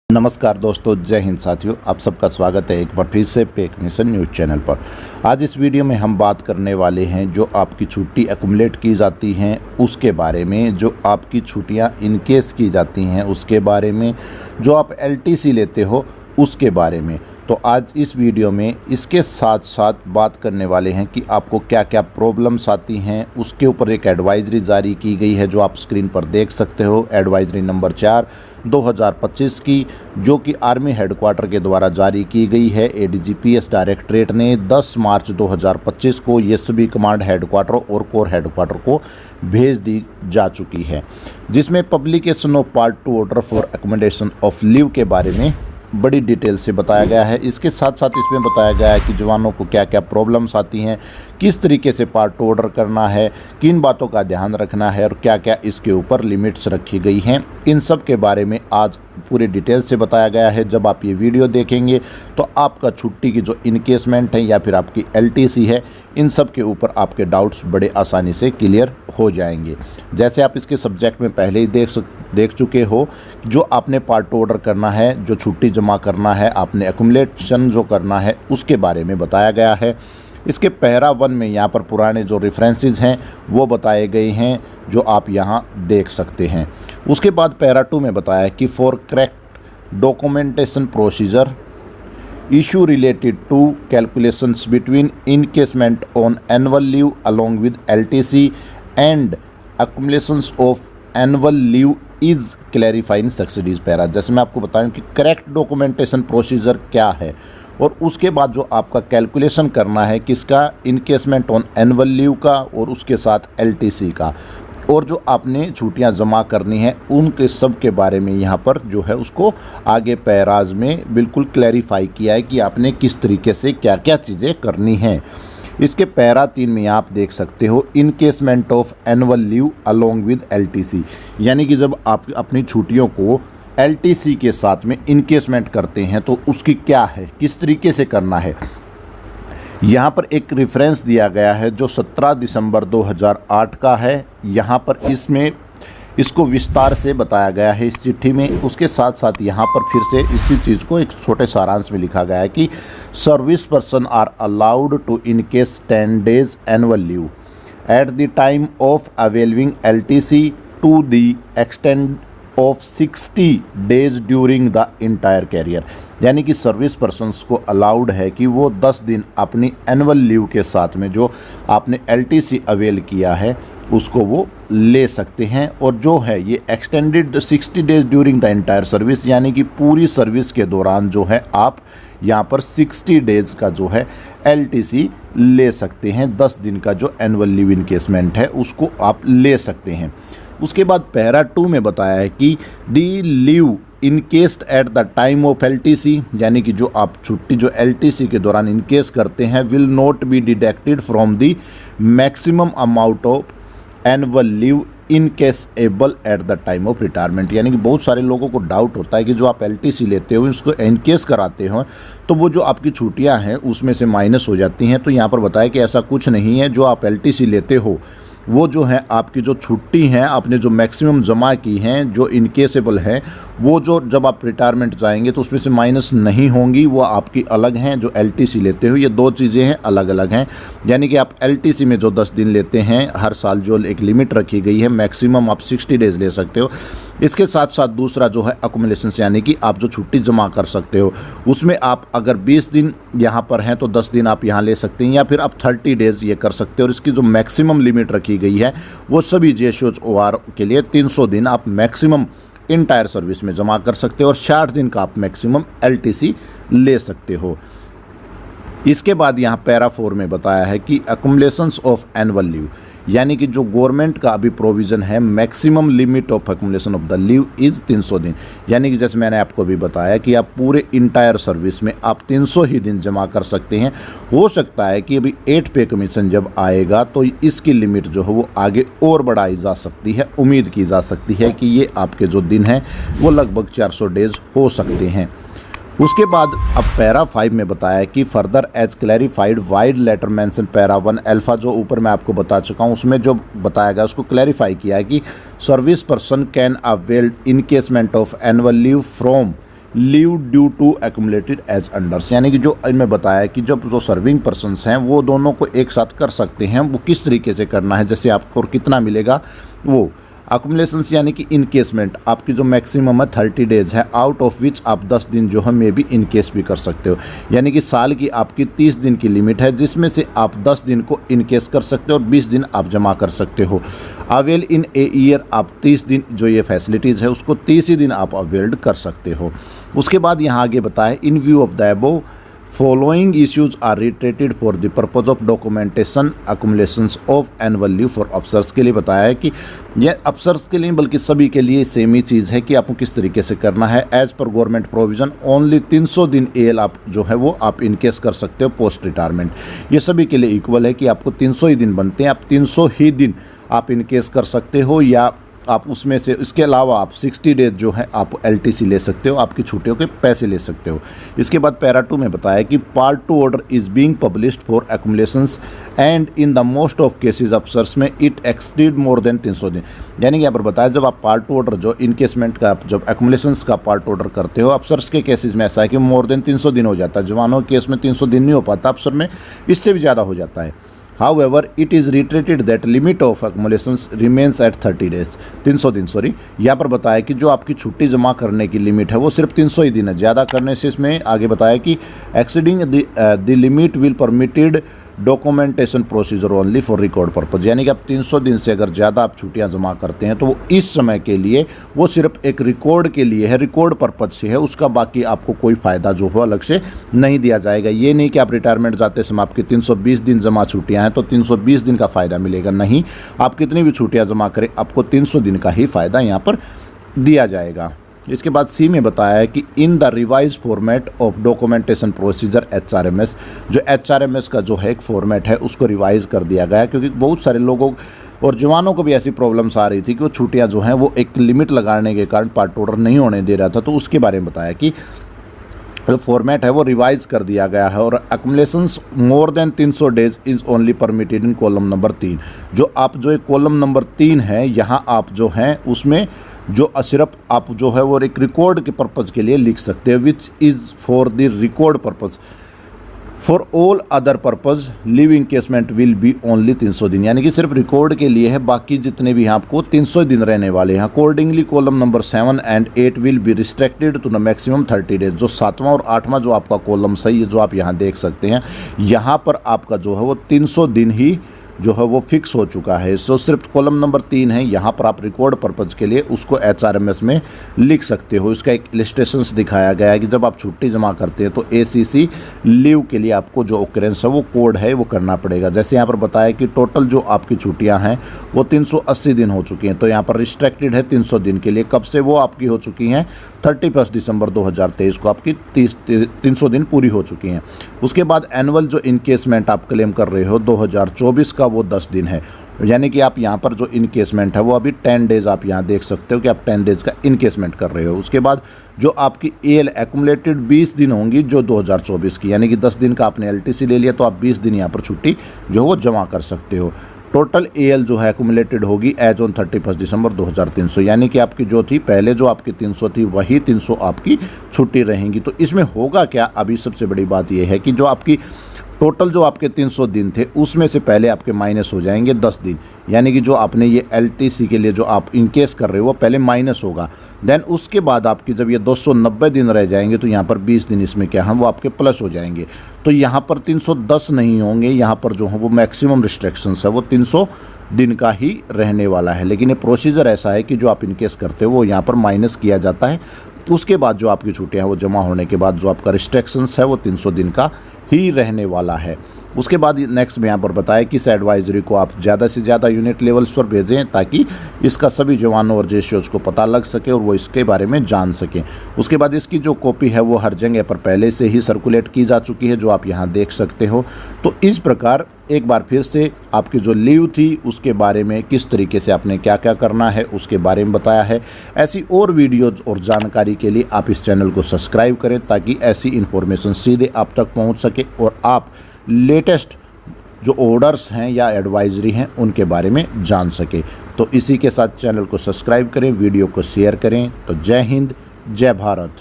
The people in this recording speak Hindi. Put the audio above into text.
नमस्कार दोस्तों, जय हिंद साथियों। आप सबका स्वागत है एक बार फिर से पे एक मिशन न्यूज़ चैनल पर। आज इस वीडियो में हम बात करने वाले हैं जो आपकी छुट्टी एक्युमुलेट की जाती हैं उसके बारे में, जो आपकी छुट्टियां इन केस की जाती हैं उसके बारे में, जो आप एलटीसी लेते हो उसके बारे में। तो आज इस वीडियो में इसके साथ साथ बात करने वाले हैं कि आपको क्या क्या प्रॉब्लम्स आती हैं। उसके ऊपर एक एडवाइजरी जारी की गई है जो आप स्क्रीन पर देख सकते हो, एडवाइजरी नंबर 4 2025 की, जो कि आर्मी हेडक्वार्टर के द्वारा जारी की गई है। एडीजीपीएस डायरेक्टरेट ने 10 मार्च 2025 को ये सभी कमांड हेडक्वार्टर और कोर हेडक्वार्टर को भेज दी जा चुकी है, जिसमें publication of part 2 order for accommodation of leave के बारे में बड़ी डिटेल से बताया गया है। इसके साथ साथ इसमें बताया गया है कि जवानों को क्या क्या प्रॉब्लम्स आती हैं, किस तरीके से पार्ट 2 ऑर्डर करना है, किन बातों का ध्यान रखना है और क्या क्या इसके ऊपर लिमिट्स रखी गई हैं। इन सब के बारे में आज पूरी डिटेल से बताया गया है। जब आप ये वीडियो देखेंगे तो आपका छुट्टी की जो इनकेसमेंट है या फिर आपकी एलटीसी है, इन सब के ऊपर आपके डाउट्स बड़े आसानी से क्लियर हो जाएंगे। जैसे आप इसके सब्जेक्ट में पहले ही देख चुके हो, जो आपने पार्ट 2 ऑर्डर करना है, जो छुट्टी जमा करना है, आपने एक्युमुलेशन जो करना है उसके बारे में बताया गया है। इसके पैरा 1 में यहाँ पर पुराने जो रेफरेंसेस हैं वो बताए गए हैं, जो आप यहाँ देख सकते हैं। उसके बाद पैरा 2 में बताया कि for correct documentation procedure issue related to calculations between encashment on annual leave along with LTC and accumulations of annual leave is clarifying succeeding para. जैसे मैं आपको बताऊं कि करेक्ट डॉक्यूमेंटेशन प्रोसीजर क्या है और उसके बाद जो आपका कैलकुलेशन करना है किसका, इनकेसमेंट ऑन एनुअल लीव का और उसके साथ एलटीसी का, और जो आपने छुट्टियां जमा करनी है उनके सब के बारे में यहाँ पर जो है उसको आगे पैराज में बिल्कुल क्लैरिफाई किया है कि आपने किस तरीके से क्या क्या चीज़ें करनी हैं। इसके पैरा 3 में आप देख सकते हो encasement of annual leave along with LTC, यानी कि जब आप अपनी छुट्टियों को एलटीसी के साथ में इनकेसमेंट करते हैं तो उसकी क्या है, किस तरीके से करना है। यहाँ पर एक रेफरेंस दिया गया है जो 17 दिसंबर 2008 का है। यहाँ पर इसको विस्तार से बताया गया है इस चिट्ठी में। उसके साथ साथ यहाँ पर फिर से इसी चीज़ को एक छोटे सारांश में लिखा गया है कि service person are allowed to encash 10 days annual leave at the time of availing LTC to the extent of 60 days during the entire career. यानी कि सर्विस पर्सन्स को अलाउड है कि वो 10 दिन अपनी एनुअल लीव के साथ में जो आपने एलटीसी अवेल किया है उसको वो ले सकते हैं। और जो है ये extended 60 days during the entire service, यानी कि पूरी सर्विस के दौरान जो है आप यहाँ पर 60 days का जो है एलटीसी ले सकते हैं। 10 दिन का जो एनुअल लीव इनकेसमेंट है उसको आप ले सकते हैं। उसके बाद पैरा 2 में बताया है कि the leave encashed at the time of LTC, यानी कि जो आप छुट्टी जो एलटीसी के दौरान इनकेस करते हैं, will not be deducted from the maximum amount of annual leave encashable at the time of retirement. यानी कि बहुत सारे लोगों को डाउट होता है कि जो आप एलटीसी लेते हो उसको इनकेस कराते हो तो वो जो आपकी छुट्टियां हैं उसमें से माइनस हो जाती हैं। तो यहाँ पर बताया कि ऐसा कुछ नहीं है। जो आप एलटीसी लेते हो वो जो है आपकी जो छुट्टी हैं आपने जो मैक्सिमम जमा की हैं, जो इनकेसेबल हैं, वो जो जब आप रिटायरमेंट जाएंगे तो उसमें से माइनस नहीं होंगी, वो आपकी अलग हैं। जो एलटीसी लेते हो ये दो चीज़ें हैं, अलग अलग हैं। यानी कि आप एलटीसी में जो 10 दिन लेते हैं हर साल, जो एक लिमिट रखी गई है, मैक्सिमम आप 60 days ले सकते हो। इसके साथ साथ दूसरा जो है अकोमोडेशन, यानी कि आप जो छुट्टी जमा कर सकते हो उसमें आप अगर 20 दिन यहाँ पर हैं तो 10 दिन आप यहाँ ले सकते हैं, या फिर आप 30 days ये कर सकते हो। और इसकी जो मैक्सिमम लिमिट रखी गई है वो सभी JSOR के लिए 300 दिन आप मैक्सिमम इंटायर सर्विस में जमा कर सकते हो और 60 दिन का आप मैक्सिमम एलटीसी ले सकते हो। इसके बाद यहाँ पैरा 4 में बताया है कि अकोमोडेशंस ऑफ एनुअल लीव, यानी कि जो गवर्नमेंट का अभी प्रोविज़न है, maximum limit of accommodation of the leave is 300 दिन। यानी कि जैसे मैंने आपको भी बताया कि आप पूरे इंटायर सर्विस में आप 300 ही दिन जमा कर सकते हैं। हो सकता है कि अभी 8 पे कमीशन जब आएगा तो इसकी लिमिट जो है वो आगे और बढ़ाई जा सकती है। उम्मीद की जा सकती है कि ये आपके जो दिन हैं वो लगभग 400 days हो सकते हैं। उसके बाद अब पैरा 5 में बताया कि further as clarified vide letter mention para 1 alpha, जो ऊपर मैं आपको बता चुका हूँ, उसमें जो बताया गया उसको क्लैरिफाई किया है कि service person can avail encashment of annual leave from leave due to accumulated as unders, यानी कि जो इनमें बताया कि जब जो सर्विंग पर्सन्स हैं वो दोनों को एक साथ कर सकते हैं, वो किस तरीके से करना है, जैसे आपको कितना मिलेगा वो अकुमुलेशंस, यानी कि इनकेसमेंट आपकी जो मैक्सिमम है 30 डेज़ है, आउट ऑफ विच आप 10 दिन जो है मे बी इनकेस भी कर सकते हो, यानी कि साल की आपकी 30 दिन की लिमिट है जिसमें से आप 10 दिन को इनकेस कर सकते हो और 20 दिन आप जमा कर सकते हो। अवेल इन ए ईयर, आप 30 दिन जो ये फैसिलिटीज़ है उसको 30 ही दिन आप अवेल्ड कर सकते हो। उसके बाद यहाँ आगे बताएं, in view of the above following issues are reiterated for the purpose of documentation accumulations of annual leave for अफसर्स के लिए बताया है कि यह अफसर्स के लिए बल्कि सभी के लिए सेम ही चीज़ है कि आपको किस तरीके से करना है। As per government provision only 300 दिन एल आप जो है वो आप इनकेस कर सकते हो पोस्ट रिटायरमेंट। ये सभी के लिए इक्वल है कि आपको 300 ही दिन बनते हैं, आप 300 ही दिन आप इनकेस कर सकते हो, या आप उसमें से इसके अलावा आप 60 डेज जो है आप LTC ले सकते हो, आपकी छुट्टियों के पैसे ले सकते हो। इसके बाद पैरा 2 में बताया कि part 2 order is being published for एक्यूमुलेशंस and in the most of cases officers में इट एक्सटीड मोर देन 300 दिन, यानी कि यहाँ पर बताया जब आप पार्ट 2 ऑर्डर जो इनकेसमेंट का जब एक्यूमुलेशंस का पार्ट ऑर्डर करते हो, अफसर्स के केसेस में ऐसा है कि मोर देन 300 दिन हो जाता है, जवानों के केस में 300 दिन नहीं हो पाता, अफसर में इससे भी ज़्यादा हो जाता है। However, it is reiterated that limit of accumulations remains at 30 days, 300 दिन सॉरी। यहाँ पर बताया कि जो आपकी छुट्टी जमा करने की लिमिट है वो सिर्फ 300 ही दिन है, ज़्यादा करने से इसमें आगे बताया कि exceeding the limit will permitted documentation procedure only for record purpose, यानी कि आप 300 दिन से अगर ज़्यादा आप छुट्टियां जमा करते हैं तो वो इस समय के लिए वो सिर्फ एक रिकॉर्ड के लिए है, रिकॉर्ड पर्पज से है, उसका बाकी आपको कोई फ़ायदा जो हो अलग से नहीं दिया जाएगा। ये नहीं कि आप रिटायरमेंट जाते समय आपकी 320 दिन जमा छुट्टियाँ हैं तो 320 दिन का फ़ायदा मिलेगा, नहीं, आप कितनी भी छुट्टियाँ जमा करें आपको 300 दिन का ही फ़ायदा यहाँ पर दिया जाएगा। इसके बाद सी में बताया है कि in the revise format of documentation procedure HRMS, जो HRMS का जो है एक फॉर्मेट है उसको रिवाइज कर दिया गया है, क्योंकि बहुत सारे लोगों और जवानों को भी ऐसी प्रॉब्लम्स आ रही थी कि वो छुट्टियां जो हैं वो एक लिमिट लगाने के कारण पार्ट ऑर्डर नहीं होने दे रहा था, तो उसके बारे में बताया कि जो फॉर्मेट है वो रिवाइज कर दिया गया है और एक्यूमुलेशंस more than 300 days is only permitted in column number 3। जो आप जो एक कॉलम नंबर 3 है यहाँ आप जो हैं उसमें जो सिर्फ आप जो है वो एक रिकॉर्ड के पर्पज़ के लिए लिख सकते हैं, which is for the record purpose, for all other purpose leave encasement will be only 300 दिन, यानी कि सिर्फ रिकॉर्ड के लिए है, बाकी जितने भी हैं आपको 300 दिन रहने वाले हैं। Accordingly column number 7 and 8 will be restricted to the maximum 30 days. जो 7वां और 8वां जो आपका कॉलम सही है जो आप यहाँ देख सकते हैं, यहाँ पर आपका जो है वो 300 दिन ही जो है वो फिक्स हो चुका है। सो सिर्फ कॉलम नंबर 3 है, यहाँ पर आप रिकॉर्ड पर्पज़ के लिए उसको HRMS में लिख सकते हो। इसका एक इलस्ट्रेशंस दिखाया गया है कि जब आप छुट्टी जमा करते हैं तो ACC लीव के लिए आपको जो ऑकरेंस है वो कोड है वो करना पड़ेगा। जैसे यहाँ पर बताया कि टोटल जो आपकी छुट्टियाँ हैं वो 380 दिन हो चुकी हैं, तो यहाँ पर रिस्ट्रिक्टेड है 300 दिन के लिए। कब से वो आपकी हो चुकी हैं? 31 दिसंबर 2023 को आपकी 300 दिन पूरी हो चुकी हैं। उसके बाद एनुअल जो इनकेसमेंट आप क्लेम कर रहे हो 2024 का वो 10 दिन है, यानी कि आप यहाँ पर जो इनकेसमेंट है वो अभी 10 डेज़ आप यहाँ देख सकते हो कि आप 10 डेज़ का इनकेसमेंट कर रहे हो। उसके बाद जो आपकी एल एक्यूमुलेटेड 20 दिन होंगी जो 2024 की, यानी कि 10 दिन का आपने LTC ले लिया तो आप 20 दिन यहाँ पर छुट्टी जो है वो जमा कर सकते हो। टोटल AL जो है एक्यूमुलेटेड होगी एज ऑन 31 दिसंबर 2300, यानी कि आपकी जो थी पहले जो आपकी 300 थी वही 300 आपकी छुट्टी रहेंगी। तो इसमें होगा क्या, अभी सबसे बड़ी बात यह है कि जो आपकी टोटल जो आपके 300 दिन थे उसमें से पहले आपके माइनस हो जाएंगे 10 दिन, यानी कि जो आपने ये LTC के लिए जो आप इनकेस कर रहे हो वो पहले माइनस होगा। देन उसके बाद आपकी जब ये 290 दिन रह जाएंगे तो यहाँ पर 20 दिन इसमें क्या है वो आपके प्लस हो जाएंगे। तो यहाँ पर 310 नहीं होंगे, यहाँ पर जो है वो मैक्सिमम रिस्ट्रिक्शंस है वो 300 दिन का ही रहने वाला है। लेकिन ये प्रोसीजर ऐसा है कि जो आप इनकेस करते हो वो यहाँ पर माइनस किया जाता है, उसके बाद जो आपकी छुट्टियाँ हैं वो जमा होने के बाद जो आपका रिस्ट्रिक्शंस है वो 300 दिन का ही रहने वाला है। उसके बाद नेक्स्ट में यहाँ पर बताया कि इस एडवाइजरी को आप ज़्यादा से ज़्यादा यूनिट लेवल्स पर भेजें ताकि इसका सभी जवानों और जेसीओज को पता लग सके और वो इसके बारे में जान सकें। उसके बाद इसकी जो कॉपी है वो हर जगह पर पहले से ही सर्कुलेट की जा चुकी है जो आप यहाँ देख सकते हो। तो इस प्रकार एक बार फिर से आपकी जो लीव थी उसके बारे में किस तरीके से आपने क्या क्या करना है उसके बारे में बताया है। ऐसी और वीडियोज़ और जानकारी के लिए आप इस चैनल को सब्सक्राइब करें ताकि ऐसी इन्फॉर्मेशन सीधे आप तक पहुँच सके और आप लेटेस्ट जो ऑर्डर्स हैं या एडवाइजरी हैं उनके बारे में जान सके। तो इसी के साथ चैनल को सब्सक्राइब करें, वीडियो को शेयर करें। तो जय हिंद, जय भारत।